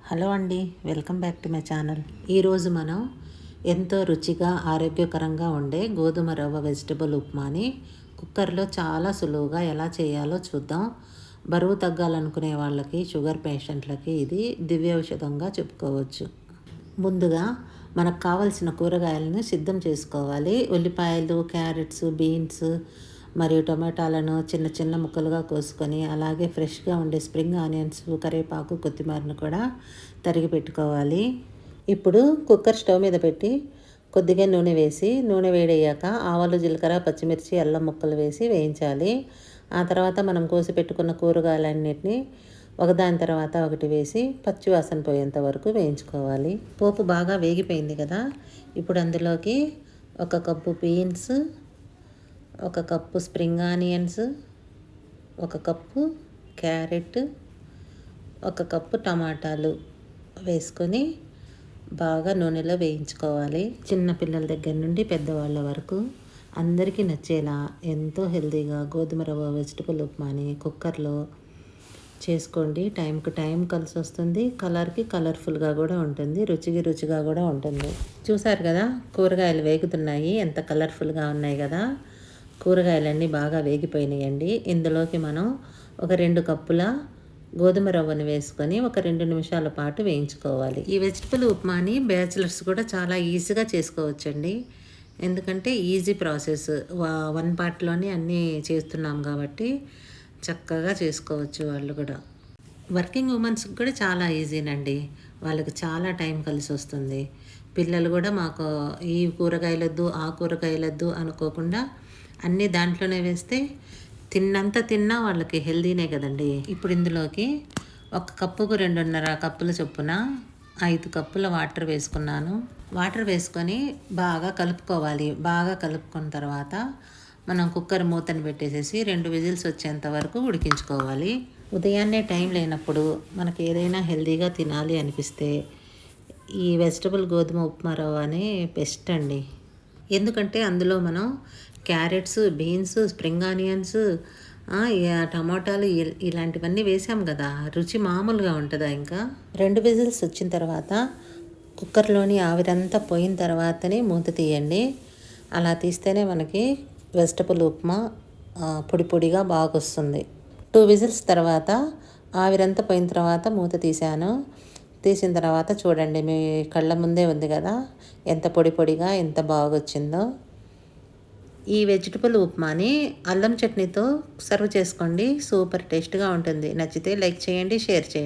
Hello అండి, welcome back to my channel. ఈరోజు మనం ఎంతో రుచిగా ఆరోగ్యకరంగా ఉండే గోధుమ రవ్వ వెజిటబుల్ ఉప్మాని కుక్కర్లో చాలా సులువుగా ఎలా చేయాలో చూద్దాం. బరువు తగ్గాలనుకునే వాళ్ళకి, షుగర్ పేషెంట్లకి ఇది దివ్య ఔషధంగా చెప్పుకోవచ్చు. ముందుగా మనకు కావలసిన కూరగాయలను సిద్ధం చేసుకోవాలి. ఉల్లిపాయలు, క్యారెట్స్, బీన్స్ మరియు టొమాటాలను చిన్న చిన్న ముక్కలుగా కోసుకొని, అలాగే ఫ్రెష్గా ఉండే స్ప్రింగ్ ఆనియన్స్, కరివేపాకు, కొత్తిమీరను కూడా తరిగి పెట్టుకోవాలి. ఇప్పుడు కుక్కర్ స్టవ్ మీద పెట్టి కొద్దిగా నూనె వేసి, నూనె వేడయ్యాక ఆవాలు, జీలకర్ర, పచ్చిమిర్చి, అల్లం ముక్కలు వేసి వేయించాలి. ఆ తర్వాత మనం కోసి పెట్టుకున్న కూరగాయలన్నిటిని ఒకదాని తర్వాత ఒకటి వేసి పచ్చివాసన పోయేంత వరకు వేయించుకోవాలి. పోపు బాగా వేగిపోయింది కదా, ఇప్పుడు అందులోకి 1 cup beans, 1 cup spring onions, 1 cup carrot, 1 cup టమాటాలు వేసుకొని బాగా నూనెలో వేయించుకోవాలి. చిన్న పిల్లల దగ్గర నుండి పెద్దవాళ్ళ వరకు అందరికీ నచ్చేలా ఎంతో హెల్తీగా గోధుమ రవ్వ వెజిటబుల్ ఉప్మాని కుక్కర్లో చేసుకోండి. టైంకి టైం కలిసి వస్తుంది, కలర్కి కలర్ఫుల్గా కూడా ఉంటుంది, రుచికి రుచిగా కూడా ఉంటుంది. చూసారు కదా, కూరగాయలు వేగుతున్నాయి, ఎంత కలర్ఫుల్గా ఉన్నాయి కదా. కూరగాయలన్నీ బాగా వేగిపోయినాయండి. ఇందులోకి మనం ఒక 2 కప్పుల గోధుమ రవ్వను వేసుకొని ఒక 2 నిమిషాల పాటు వేయించుకోవాలి. ఈ వెజిటబుల్ ఉప్మాని బ్యాచిలర్స్ కూడా చాలా ఈజీగా చేసుకోవచ్చండి. ఎందుకంటే ఈజీ ప్రాసెస్, 1 పార్ట్లోనే అన్నీ చేస్తున్నాం కాబట్టి చక్కగా చేసుకోవచ్చు. వాళ్ళు కూడా వర్కింగ్ ఉమెన్స్కి కూడా చాలా ఈజీనండి. వాళ్ళకి చాలా టైం కలిసి వస్తుంది. పిల్లలు కూడా మాకు ఈ కూరగాయలొద్దు, ఆ కూరగాయలొద్దు అనుకోకుండా అన్నీ దాంట్లోనే వేస్తే తిన్నంత తిన్నా వాళ్ళకి హెల్దీనే కదండి. ఇప్పుడు ఇందులోకి 1 కప్పుకు 2.5 కప్పుల చొప్పున 5 కప్పుల వాటర్ వేసుకున్నాను. వాటర్ వేసుకొని బాగా కలుపుకోవాలి. బాగా కలుపుకున్న తర్వాత మనం కుక్కర్ మూతను పెట్టేసేసి 2 విజిల్స్ వచ్చేంత వరకు ఉడికించుకోవాలి. ఉదయాన్నే టైం లేనప్పుడు మనకి ఏదైనా హెల్దీగా తినాలి అనిపిస్తే ఈ వెజిటబుల్ గోధుమ ఉప్మా రవ్వ అనే బెస్ట్ అండి. ఎందుకంటే అందులో మనం క్యారెట్స్, బీన్స్, స్ప్రింగ్ ఆనియన్స్, టమాటాలు ఇలాంటివన్నీ వేసాం కదా, రుచి మామూలుగా ఉంటుందా. ఇంకా 2 విజిల్స్ వచ్చిన తర్వాత కుక్కర్లోని ఆవిరంతా పోయిన తర్వాతనే మూత తీయండి. అలా తీస్తేనే మనకి వెజిటబుల్ ఉప్మా పొడి పొడిగా బాగా వస్తుంది. 2 విజిల్స్ తర్వాత ఆవిరంతా పోయిన తర్వాత మూత తీసాను. తీసిన తర్వాత చూడండి, మీ కళ్ళ ముందే ఉంది కదా ఎంత పొడి పొడిగా ఎంత బాగా వచ్చిందో. ఈ వెజిటబుల్ ఉప్మాని అల్లం చట్నీతో సర్వ్ చేసుకోండి. సూపర్ టేస్ట్గా ఉంటుంది. నచ్చితే లైక్ చేయండి, షేర్ చేయండి.